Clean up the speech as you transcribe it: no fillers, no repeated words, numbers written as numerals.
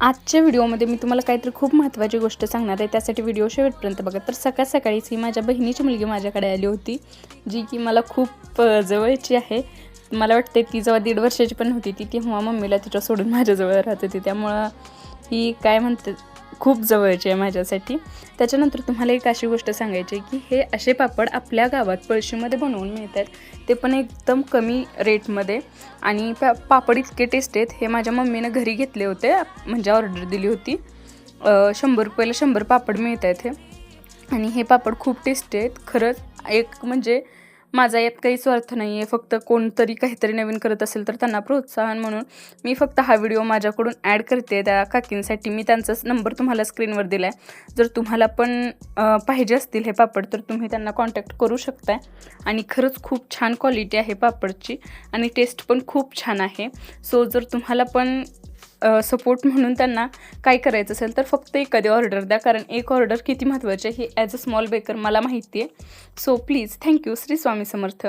आजच्या व्हिडिओमध्ये मी तुम्हाला काहीतरी खूप महत्त्वाची गोष्ट सांगणार आहे, त्यासाठी व्हिडिओ शेवटपर्यंत बघा। तर सकाळीच ही माझ्या बहिणीची मुलगी माझ्याकडे आली होती, जी की मला खूप जवळची आहे। मला वाटते ती जेव्हा 1.5 वर्षाची पण होती ती तेव्हा मम्मीला तिच्या सोडून माझ्याजवळ राहत होती, त्यामुळे ही काय म्हणते खूप जवळची आहे माझ्यासाठी। त्याच्यानंतर तुम्हाला एक अशी गोष्ट सांगायची आहे की हे असे पापड आपल्या गावात पळशीमध्ये बनवून मिळतात, ते पण एकदम कमी रेटमध्ये, आणि पापड इतके टेस्ट आहेत। हे माझ्या मम्मीने घरी घेतले होते, म्हणजे ऑर्डर दिली होती। 100 रुपयाला 100 पापड मिळत आहेत हे, आणि हे पापड खूप टेस्टी आहेत खरंच। एक म्हणजे माझा यात काही स्वार्थ नाही आहे, फक्त कोणतरी काहीतरी नवीन करत असेल तर त्यांना प्रोत्साहन म्हणून मी फक्त हा व्हिडिओ माझ्याकडून ॲड करते त्या काकींसाठी। मी त्यांचाच नंबर तुम्हाला स्क्रीनवर दिला आहे, जर तुम्हाला पण पाहिजे असतील हे पापड तर तुम्ही त्यांना कॉन्टॅक्ट करू शकताय। आणि खरंच खूप छान क्वालिटी आहे पापडची, आणि टेस्ट पण खूप छान आहे। सो जर तुम्हाला पण सपोर्ट म्हणून त्यांना काय करायचं असेल तर फक्त एखादी ऑर्डर द्या, कारण एक ऑर्डर किती महत्त्वाची आहे हे ॲज अ स्मॉल बेकर मला माहिती आहे। So please, thank you. Shri Swami Samarth.